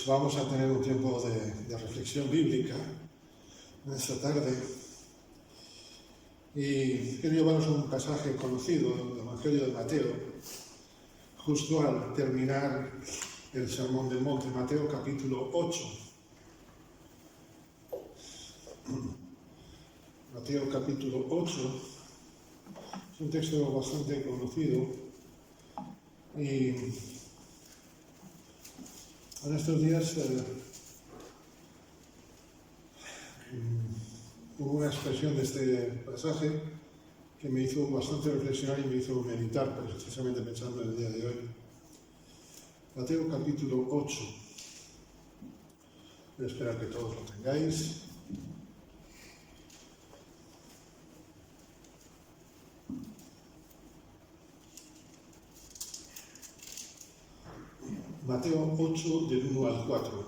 vamos a tener un tiempo de reflexión bíblica en esta tarde. Y quiero llevaros a un pasaje conocido del Evangelio de Mateo, justo al terminar el Sermón del Monte, Mateo capítulo 8. Mateo capítulo 8 es un texto bastante conocido y en estos días hubo una expresión de este pasaje que me hizo bastante reflexionar y me hizo meditar, precisamente pensando en el día de hoy. Mateo capítulo 8. Voy a esperar que todos lo tengáis. Mateo 8, del 1 al 4.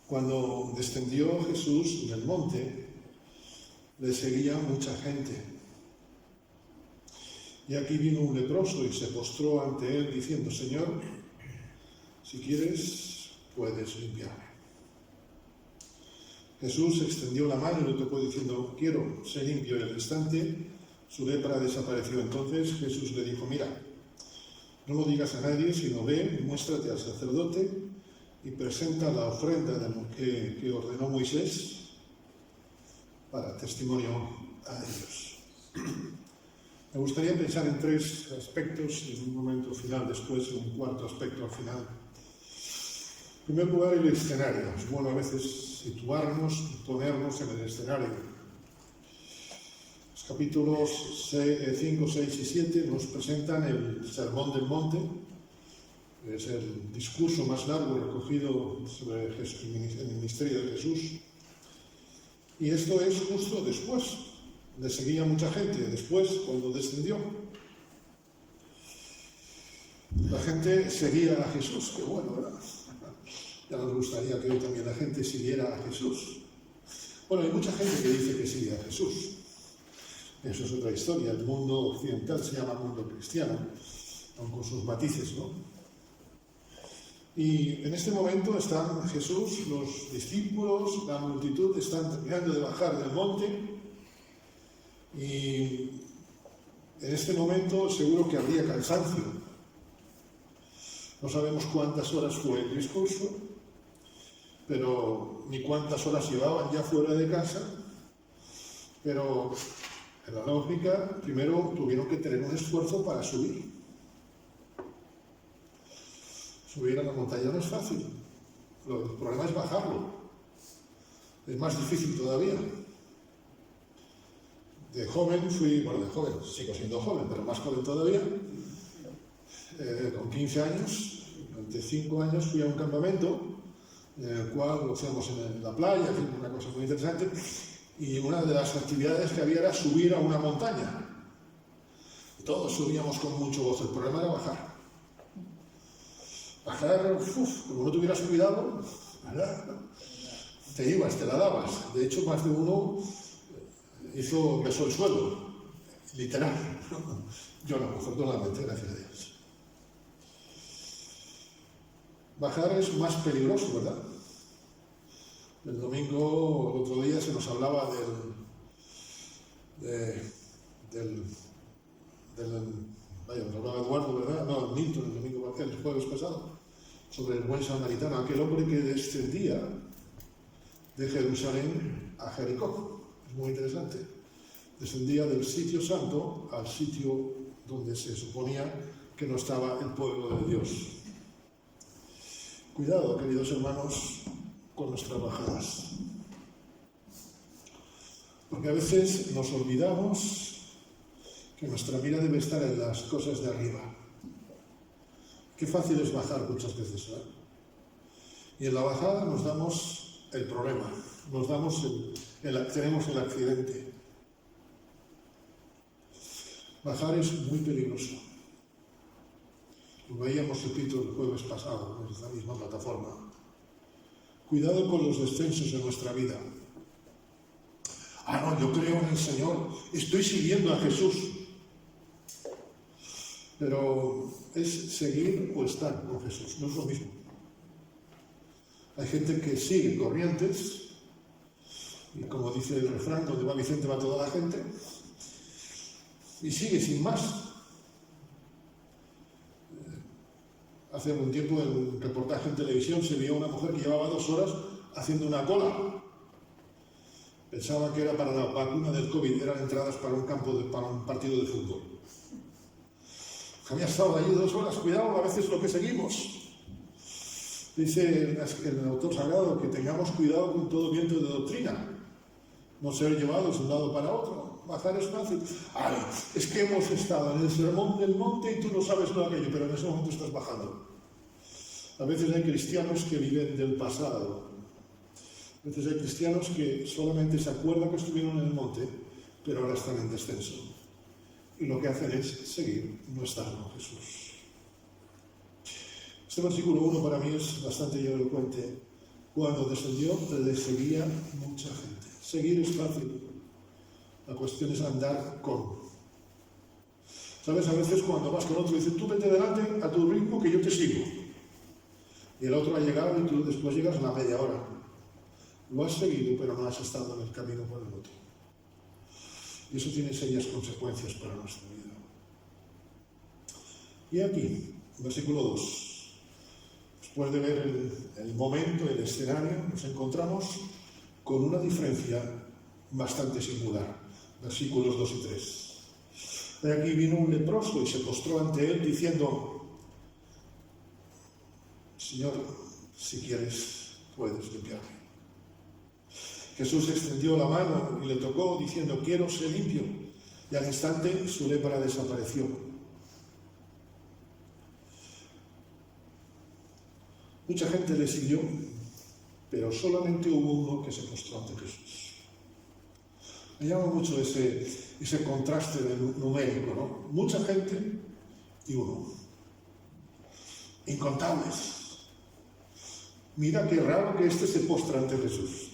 Cuando descendió Jesús del monte, le seguía mucha gente. Y aquí vino un leproso y se postró ante él diciendo: Señor, si quieres, puedes limpiarme. Jesús extendió la mano y lo tocó diciendo: quiero, sé limpio. Y al instante su lepra desapareció. Entonces Jesús le dijo: mira, no lo digas a nadie, sino ve y muéstrate al sacerdote y presenta la ofrenda que ordenó Moisés para testimonio a ellos. Me gustaría pensar en tres aspectos en un momento final, después en un cuarto aspecto al final. En primer lugar, el escenario. Es bueno a veces situarnos, ponernos en el escenario. Los capítulos 5, 6 y 7 nos presentan el Sermón del Monte. Es el discurso más largo recogido sobre el ministerio de Jesús. Y esto es justo después. Le seguía mucha gente, después, cuando descendió. La gente seguía a Jesús, qué bueno, ¿verdad? Ya nos gustaría que hoy también la gente siguiera a Jesús. Bueno, hay mucha gente que dice que sigue a Jesús. Eso es otra historia. El mundo occidental se llama mundo cristiano, aun con sus matices, ¿no? Y en este momento están Jesús, los discípulos, la multitud, están terminando de bajar del monte. Y en este momento seguro que habría cansancio. No sabemos cuántas horas fue el discurso, pero ni cuántas horas llevaban ya fuera de casa. Pero en la lógica, primero tuvieron que tener un esfuerzo para subir. Subir a la montaña no es fácil. El problema es bajarlo. Es más difícil todavía. De joven sigo siendo joven, pero más joven todavía. Con 15 años, durante 5 años fui a un campamento, en el cual lo hacíamos en la playa, una cosa muy interesante, y una de las actividades que había era subir a una montaña. Todos subíamos con mucho gozo, el problema era bajar. Bajar, como no tuvieras cuidado, ¿verdad? Te ibas, te la dabas. De hecho, más de uno besó el suelo, literal. Yo no, afortunadamente, gracias a Dios. Bajar es más peligroso, ¿verdad? El domingo, el otro día, se nos hablaba nos hablaba Eduardo, ¿verdad? No, Milton, el domingo, el jueves pasado, sobre el buen samaritano, aquel hombre que descendía de Jerusalén a Jericó. Es muy interesante. Descendía del sitio santo al sitio donde se suponía que no estaba el pueblo de Dios. Cuidado, queridos hermanos, con nuestras bajadas. Porque a veces nos olvidamos que nuestra mira debe estar en las cosas de arriba. Qué fácil es bajar muchas veces, ¿eh? Y en la bajada nos damos el problema, tenemos el accidente. Bajar es muy peligroso. Lo veíamos, repito, el jueves pasado, en esta misma plataforma. Cuidado con los descensos en nuestra vida. No, yo creo en el Señor, estoy siguiendo a Jesús. Pero es seguir o estar con Jesús, no es lo mismo. Hay gente que sigue corrientes, y como dice el refrán, donde va Vicente va toda la gente, y sigue sin más. Hace algún tiempo en un reportaje en televisión se vio una mujer que llevaba 2 horas haciendo una cola. Pensaba que era para la vacuna del COVID, eran entradas para un partido de fútbol. Había estado allí 2 horas, cuidado a veces lo que seguimos. Dice el autor sagrado que tengamos cuidado con todo viento de doctrina, no ser llevados de un lado para otro. Bajar es fácil. Ay, es que hemos estado en el sermón del monte y tú no sabes lo aquello, pero en ese momento estás bajando. A veces hay cristianos que viven del pasado. A veces hay cristianos que solamente se acuerdan que estuvieron en el monte, pero ahora están en descenso. Y lo que hacen es seguir, no estar con Jesús. Este versículo 1 para mí es bastante elocuente. Cuando descendió, le seguía mucha gente. Seguir es fácil. La cuestión es andar con. ¿Sabes? A veces cuando vas con otro, dices, tú vete delante a tu ritmo que yo te sigo. Y el otro ha llegado y tú después llegas a la media hora. Lo has seguido, pero no has estado en el camino con el otro. Y eso tiene serias consecuencias para nuestra vida. Y aquí, versículo 2. Después de ver el momento, el escenario, nos encontramos con una diferencia bastante singular. Versículos 2 y 3. De aquí vino un leproso y se postró ante él diciendo, Señor, si quieres, puedes limpiarme. Jesús extendió la mano y le tocó diciendo, quiero ser limpio. Y al instante su lepra desapareció. Mucha gente le siguió, pero solamente hubo uno que se postró ante Jesús. Me llama mucho ese contraste numérico, ¿no? Mucha gente y uno. Incontables. Mira qué raro que este se postra ante Jesús.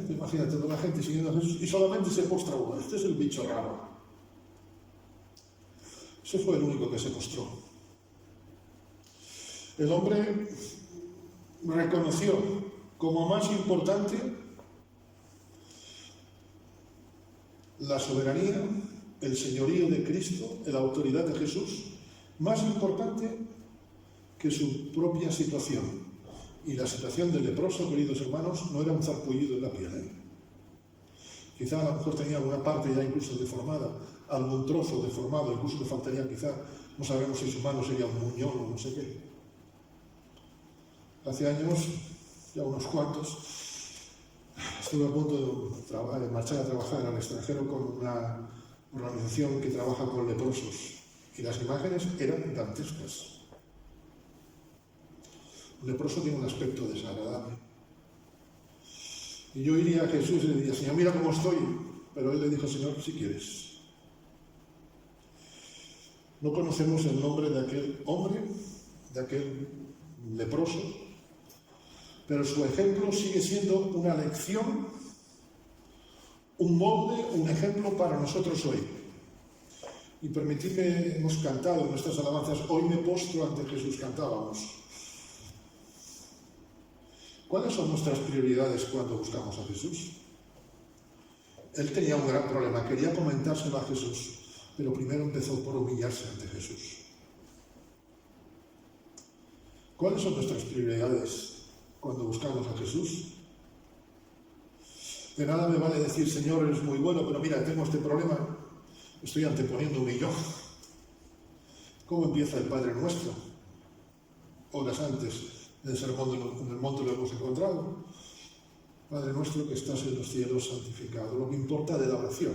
Imagínate toda la gente siguiendo a Jesús y solamente se postra uno. Este es el bicho raro. Ese fue el único que se postró. El hombre reconoció como más importante la soberanía, el señorío de Cristo, la autoridad de Jesús, más importante que su propia situación. Y la situación del leproso, queridos hermanos, no era un zarpullido en la piel. Quizá a lo mejor tenía alguna parte ya incluso deformada, algún trozo deformado, incluso le faltaría quizá, no sabemos si su mano sería un muñón o no sé qué. Hace años, ya unos cuantos, estuve a punto de marchar a trabajar al extranjero con una organización que trabaja con leprosos. Y las imágenes eran dantescas. Un leproso tiene un aspecto desagradable. Y yo iría a Jesús y le diría, Señor, mira cómo estoy. Pero él le dijo, Señor, si quieres. No conocemos el nombre de aquel hombre, de aquel leproso, pero su ejemplo sigue siendo una lección, un molde, un ejemplo para nosotros hoy. Y permitidme, hemos cantado en nuestras alabanzas, hoy me postro ante Jesús, cantábamos. ¿Cuáles son nuestras prioridades cuando buscamos a Jesús? Él tenía un gran problema, quería comentárselo a Jesús, pero primero empezó por humillarse ante Jesús. ¿Cuáles son nuestras prioridades cuando buscamos a Jesús? De nada me vale decir, Señor, eres muy bueno, pero mira, tengo este problema, estoy anteponiéndome yo. ¿Cómo empieza el Padre Nuestro? Horas antes. En el sermón en el monte lo hemos encontrado. Padre nuestro que estás en los cielos, santificado. Lo que importa de la oración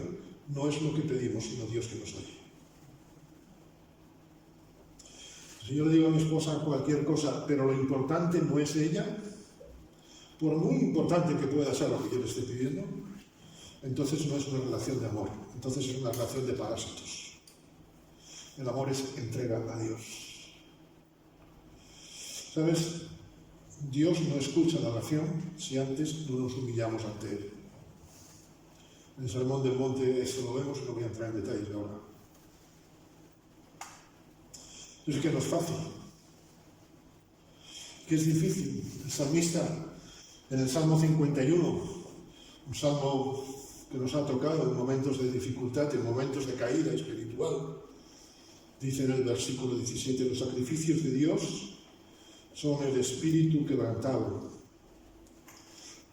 no es lo que pedimos, sino Dios que nos oye. Si yo le digo a mi esposa cualquier cosa, pero lo importante no es ella, por muy importante que pueda ser lo que yo le esté pidiendo, entonces no es una relación de amor, entonces es una relación de parásitos. El amor es entrega a Dios. ¿Sabes? Dios no escucha la oración si antes no nos humillamos ante Él. En el Sermón del Monte esto lo vemos y no voy a entrar en detalles ahora. Es que no es fácil. que es difícil. El salmista, en el Salmo 51, un salmo que nos ha tocado en momentos de dificultad, en momentos de caída espiritual, dice en el versículo 17, los sacrificios de Dios son el espíritu quebrantado,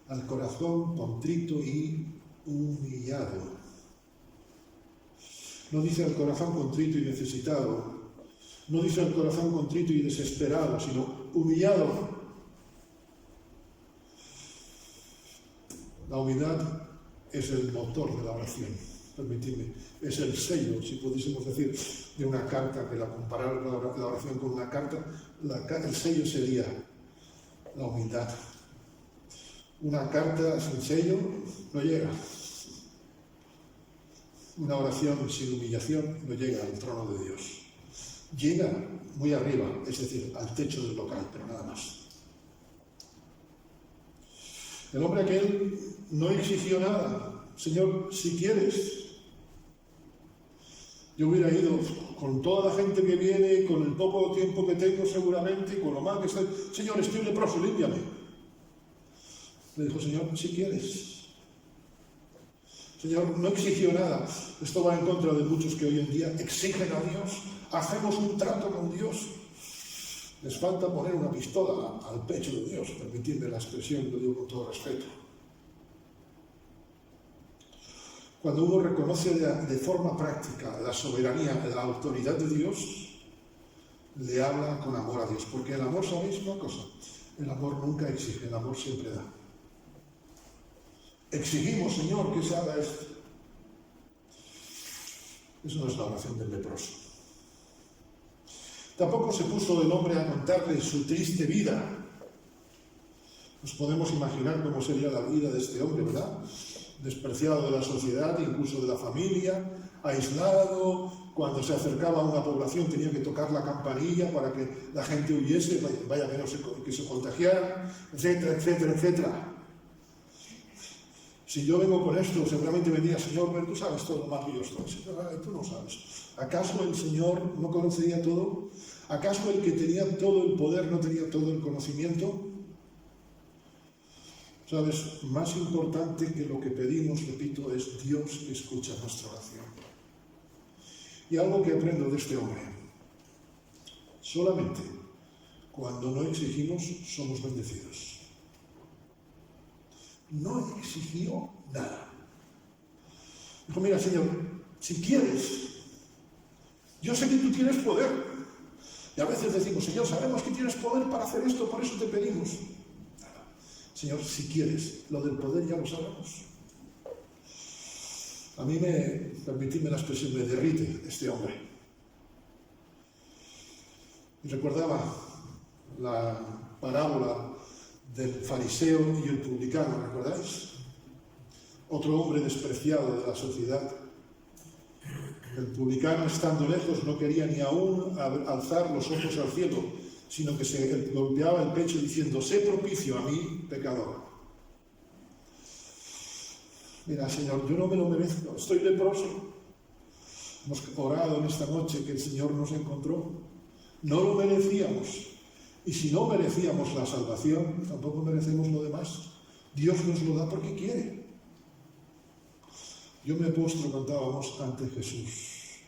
al corazón contrito y humillado. No dice al corazón contrito y necesitado, no dice al corazón contrito y desesperado, sino humillado. La humildad es el motor de la oración, permitidme, es el sello, si pudiésemos decir, de una carta, que la comparar la oración con una carta, el sello sería la humildad. Una carta sin sello no llega. Una oración sin humillación no llega al trono de Dios. Llega muy arriba, es decir, al techo del local, pero nada más. El hombre aquel no exigió nada. Señor, si quieres, yo hubiera ido con toda la gente que viene, con el poco tiempo que tengo seguramente, con lo mal que estoy. Señor, estoy leproso, límpiame. Le dijo, Señor, si quieres. Señor, no exigió nada. Esto va en contra de muchos que hoy en día exigen a Dios. Hacemos un trato con Dios. Les falta poner una pistola al pecho de Dios. Permitidme la expresión, lo digo con todo respeto. Cuando uno reconoce de forma práctica la soberanía, la autoridad de Dios, le habla con amor a Dios. Porque el amor, ¿sabéis una cosa? El amor nunca exige, el amor siempre da. Exigimos, Señor, que se haga esto. Eso no es la oración del leproso. Tampoco se puso el hombre a contarle su triste vida. Nos podemos imaginar cómo sería la vida de este hombre, ¿verdad? Despreciado de la sociedad, incluso de la familia, aislado. Cuando se acercaba a una población tenía que tocar la campanilla para que la gente huyese, vaya que se contagiaran, etcétera, etcétera, etcétera. Si yo vengo con esto, seguramente me diría, Señor, pero tú sabes todo lo mal que yo estoy. Señor, tú no sabes. ¿Acaso el Señor no conocería todo? ¿Acaso el que tenía todo el poder no tenía todo el conocimiento? ¿Sabes? Más importante que lo que pedimos, repito, es Dios que escucha nuestra oración. Y algo que aprendo de este hombre. Solamente cuando no exigimos, somos bendecidos. No exigió nada. Dijo, mira, Señor, si quieres, yo sé que tú tienes poder. Y a veces decimos, Señor, sabemos que tienes poder para hacer esto, por eso te pedimos. Señor, si quieres, lo del poder ya lo sabemos. A mí permitidme la expresión, me derrite este hombre. Y recordaba la parábola del fariseo y el publicano, ¿recordáis? Otro hombre despreciado de la sociedad. El publicano, estando lejos, no quería ni aún alzar los ojos al cielo, sino que se golpeaba el pecho diciendo, sé propicio a mí, pecador. Mira, Señor, yo no me lo merezco, estoy leproso. Hemos orado en esta noche que el Señor nos encontró. No lo merecíamos. Y si no merecíamos la salvación, tampoco merecemos lo demás. Dios nos lo da porque quiere. Yo me postro, cantábamos, ante Jesús.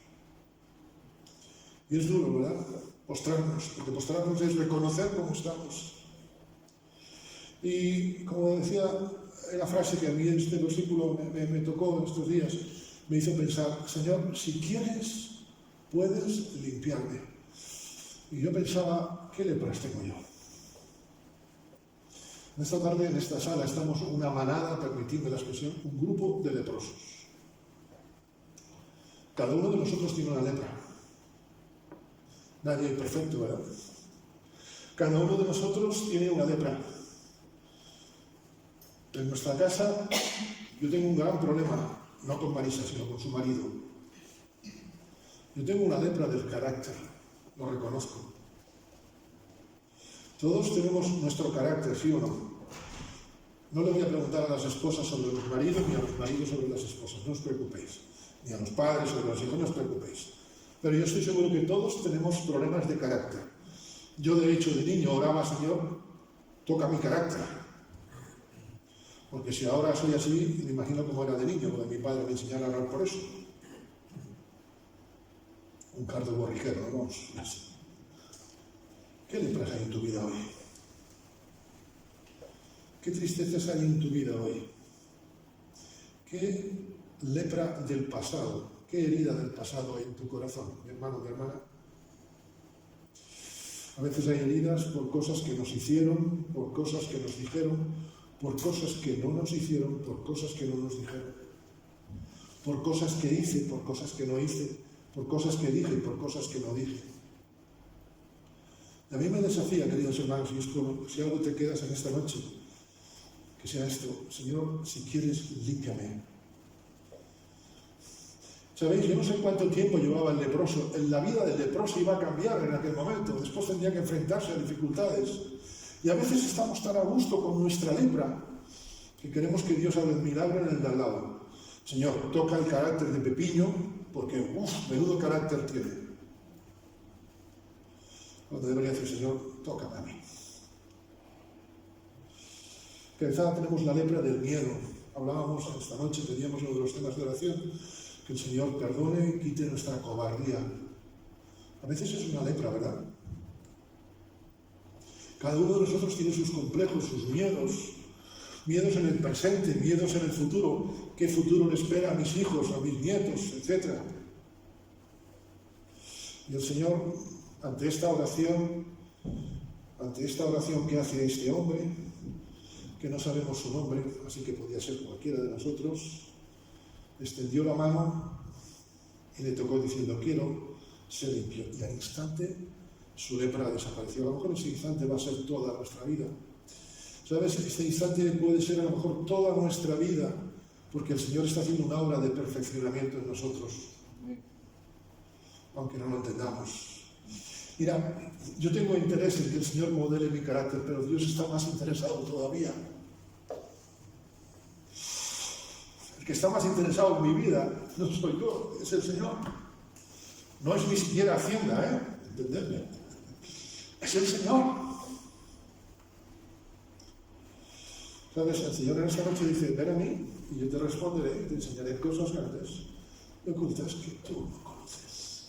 Y es duro, ¿verdad? Postrarnos, porque postrarnos es reconocer cómo estamos. Y como decía, la frase que a mí en este versículo me tocó en estos días, me hizo pensar, Señor, si quieres, puedes limpiarme. Y yo pensaba, ¿qué lepras tengo yo? Esta tarde, en esta sala, estamos una manada, permitidme la expresión, un grupo de leprosos. Cada uno de nosotros tiene una lepra. Nadie es perfecto, ¿verdad? Cada uno de nosotros tiene una lepra. En nuestra casa, yo tengo un gran problema, no con Marisa, sino con su marido. Yo tengo una lepra del carácter. Lo reconozco. Todos tenemos nuestro carácter, ¿sí o no? No le voy a preguntar a las esposas sobre los maridos, ni a los maridos sobre las esposas, no os preocupéis. Ni a los padres sobre los hijos, no os preocupéis. Pero yo estoy seguro que todos tenemos problemas de carácter. Yo de hecho de niño oraba, Señor, toca mi carácter. Porque si ahora soy así, me imagino cómo era de niño, cuando mi padre me enseñara a orar por eso. Un cardo borriquero, ¿no? Vamos, así. ¿Qué lepras hay en tu vida hoy? ¿Qué tristezas hay en tu vida hoy? ¿Qué lepra del pasado? ¿Qué herida del pasado hay en tu corazón, mi hermano, mi hermana? A veces hay heridas por cosas que nos hicieron, por cosas que nos dijeron, por cosas que no nos hicieron, por cosas que no nos dijeron, por cosas que hice, por cosas que no hice, por cosas que dije, por cosas que no dije. A mí me desafía, queridos hermanos, y es como si algo te quedas en esta noche, que sea esto: Señor, si quieres, límpiame. ¿Sabéis? Yo no sé cuánto tiempo llevaba el leproso. La vida del leproso iba a cambiar en aquel momento. Después tendría que enfrentarse a dificultades. Y a veces estamos tan a gusto con nuestra lepra que queremos que Dios haga el milagro en el de al lado. Señor, toca el carácter de Pepiño, porque, menudo carácter tiene. Cuando debería decir: Señor, tócame a mí. Quizá tenemos la lepra del miedo. Hablábamos esta noche, teníamos uno de los temas de oración, que el Señor perdone y quite nuestra cobardía. A veces es una lepra, ¿verdad? Cada uno de nosotros tiene sus complejos, sus miedos. Miedos en el presente, miedos en el futuro. ¿Qué futuro le espera a mis hijos, a mis nietos, etcétera? Y el Señor, ante esta oración que hace este hombre, que no sabemos su nombre, así que podía ser cualquiera de nosotros, extendió la mano y le tocó diciendo: quiero ser limpio. Y al instante su lepra desapareció. A lo mejor ese instante va a ser toda nuestra vida. ¿Sabes? Este instante puede ser a lo mejor toda nuestra vida, porque el Señor está haciendo una obra de perfeccionamiento en nosotros, aunque no lo entendamos. Mira, yo tengo interés en que el Señor modele mi carácter, pero Dios está más interesado todavía. El que está más interesado en mi vida no soy yo, es el Señor. No es ni siquiera Hacienda, ¿entendedme? Es el Señor. ¿Sabes? El Señor en esta noche dice: ven a mí y yo te responderé y te enseñaré cosas grandes y ocultas que tú no conoces.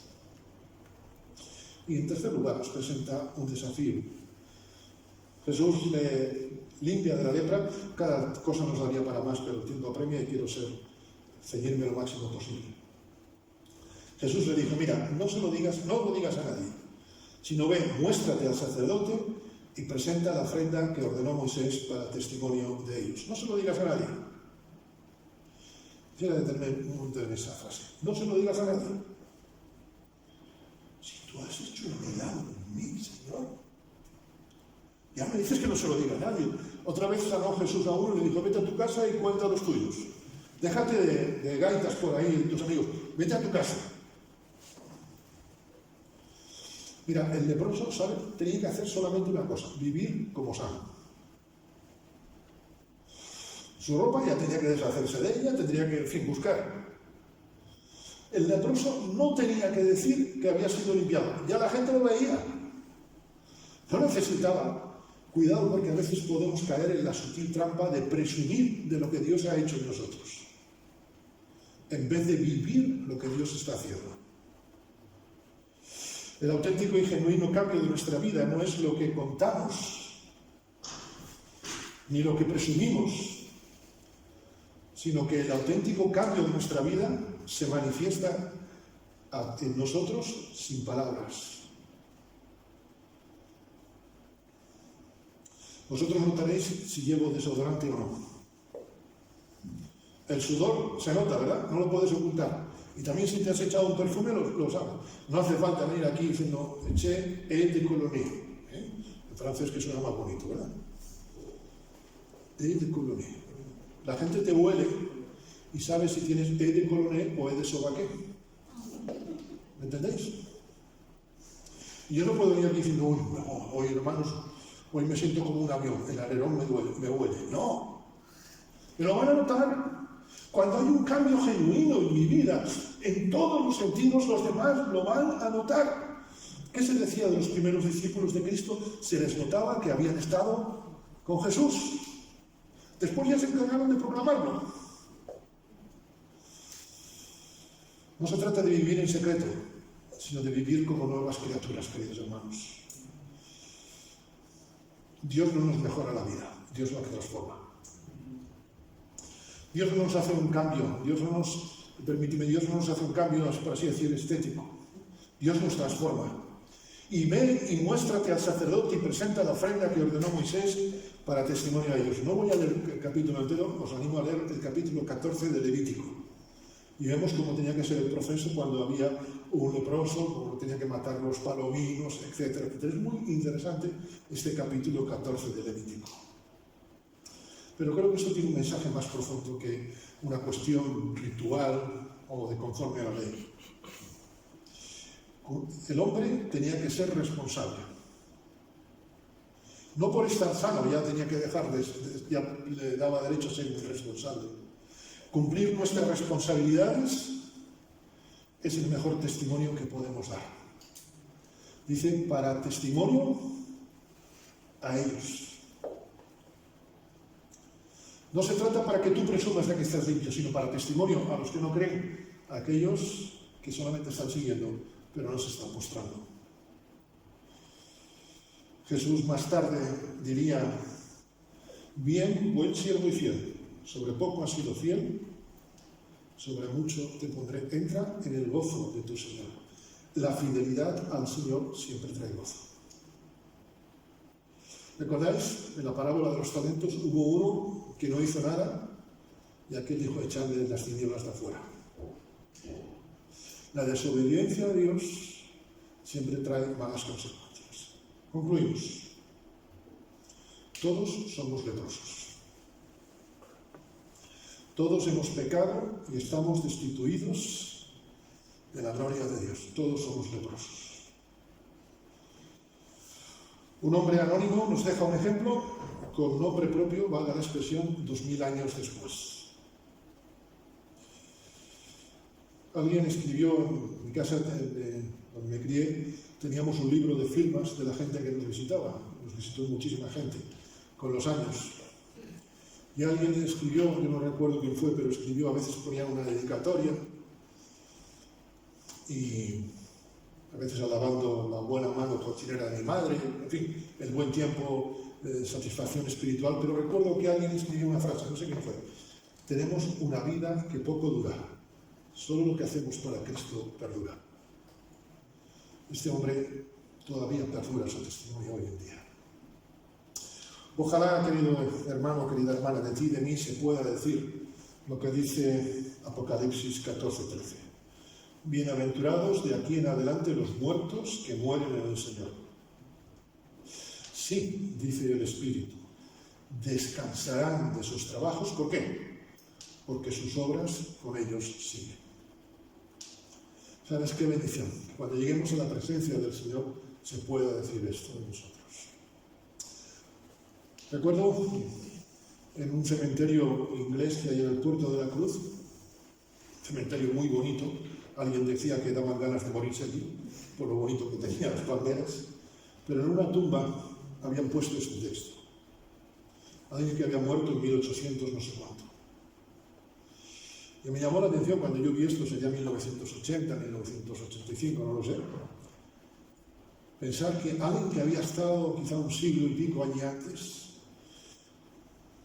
Y en tercer lugar nos presenta un desafío. Jesús le limpia de la lepra. Cada cosa nos daría para más, pero el tiempo apremia y quiero ceñirme lo máximo posible. Jesús le dijo: mira, no lo digas a nadie, sino ve, muéstrate al sacerdote y presenta la ofrenda que ordenó Moisés para testimonio de ellos. No se lo digas a nadie. Quisiera detenerme un momento en esa frase. No se lo digas a nadie. Si tú has hecho un milagro en mí, Señor, ya me dices que no se lo diga a nadie. Otra vez sanó Jesús a uno y le dijo: vete a tu casa y cuenta a los tuyos. Déjate de gaitas por ahí, tus amigos. Vete a tu casa. Mira, el leproso, ¿sabe? Tenía que hacer solamente una cosa: vivir como sano. Su ropa ya tenía que deshacerse de ella, tendría que, en fin, buscar. El leproso no tenía que decir que había sido limpiado. Ya la gente lo veía. No necesitaba. Cuidado, porque a veces podemos caer en la sutil trampa de presumir de lo que Dios ha hecho en nosotros, en vez de vivir lo que Dios está haciendo. El auténtico y genuino cambio de nuestra vida no es lo que contamos, ni lo que presumimos, sino que el auténtico cambio de nuestra vida se manifiesta en nosotros sin palabras. Vosotros notaréis si llevo desodorante o no. El sudor se nota, ¿verdad? No lo puedes ocultar. Y también si te has echado un perfume, lo sabes. No hace falta venir aquí diciendo: eché eau de colonie. En francés, que suena más bonito, ¿verdad? Eau de colonie. La gente te huele y sabe si tienes eau de colonie o eau de sobaqué. ¿Me entendéis? Y yo no puedo venir aquí diciendo: uy, no, hoy, hermanos, hoy me siento como un avión, el alerón me huele. No. Me lo van a notar. Cuando hay un cambio genuino en mi vida, en todos los sentidos, los demás lo van a notar. ¿Qué se decía de los primeros discípulos de Cristo? Se les notaba que habían estado con Jesús. Después ya se encargaron de proclamarlo. No se trata de vivir en secreto, sino de vivir como nuevas criaturas, queridos hermanos. Dios no nos mejora la vida, Dios la transforma. Dios no nos hace un cambio, Dios no nos hace un cambio, por así decir, estético. Dios nos transforma. Y ve y muéstrate al sacerdote y presenta la ofrenda que ordenó Moisés para testimonio a ellos. No voy a leer el capítulo entero, os animo a leer el capítulo 14 de Levítico. Y vemos cómo tenía que ser el proceso cuando había un leproso, cómo tenía que matar los palominos, etcétera, etcétera. Es muy interesante este capítulo 14 de Levítico. Pero creo que esto tiene un mensaje más profundo que una cuestión ritual o de conforme a la ley. El hombre tenía que ser responsable. No por estar sano, ya tenía que dejar ya le daba derecho a ser irresponsable. Cumplir nuestras responsabilidades es el mejor testimonio que podemos dar. Dice, para testimonio a ellos. No se trata para que tú presumas de que estás limpio, sino para testimonio a los que no creen, a aquellos que solamente están siguiendo, pero no se están mostrando. Jesús más tarde diría, bien, buen siervo y fiel, sobre poco has sido fiel, sobre mucho te pondré. Entra en el gozo de tu Señor. La fidelidad al Señor siempre trae gozo. ¿Recordáis? En la parábola de los talentos hubo uno que no hizo nada y aquel dijo, echadle de las tinieblas de afuera. La desobediencia a Dios siempre trae malas consecuencias. Concluimos. Todos somos leprosos. Todos hemos pecado y estamos destituidos de la gloria de Dios. Todos somos leprosos. Un hombre anónimo nos deja un ejemplo con nombre propio, valga la expresión, 2000 años después. Alguien escribió en mi casa donde me crié, teníamos un libro de firmas de la gente que nos visitaba. Nos visitó muchísima gente con los años. Y alguien escribió, yo no recuerdo quién fue, pero escribió, a veces ponía una dedicatoria y a veces alabando la buena mano cocinera de mi madre, en fin, el buen tiempo, satisfacción espiritual. Pero recuerdo que alguien escribió una frase, no sé quién fue: tenemos una vida que poco dura, solo lo que hacemos para Cristo perdura. Este hombre todavía perdura su testimonio hoy en día. Ojalá, querido hermano, querida hermana, de ti y de mí se pueda decir lo que dice Apocalipsis 14:13. Bienaventurados de aquí en adelante los muertos que mueren en el Señor. Sí, dice el Espíritu, descansarán de sus trabajos. ¿Por qué? Porque sus obras con ellos siguen. ¿Sabes qué bendición? Cuando lleguemos a la presencia del Señor se pueda decir esto de nosotros. Recuerdo en un cementerio inglés que hay en el Puerto de la Cruz, cementerio muy bonito, alguien decía que daban ganas de morirse allí, por lo bonito que tenían las palmeras, pero en una tumba habían puesto este texto. Alguien que había muerto en 1800 no sé cuánto. Y me llamó la atención cuando yo vi esto, sería 1980, 1985, no lo sé. Pensar que alguien que había estado quizá un siglo y pico allí antes,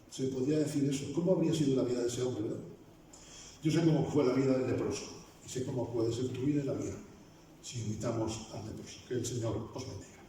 se podría decir eso. ¿Cómo habría sido la vida de ese hombre, verdad? Yo sé cómo fue la vida del leproso y sé cómo puede ser tu vida y la mía si imitamos al leproso. Que el Señor os bendiga.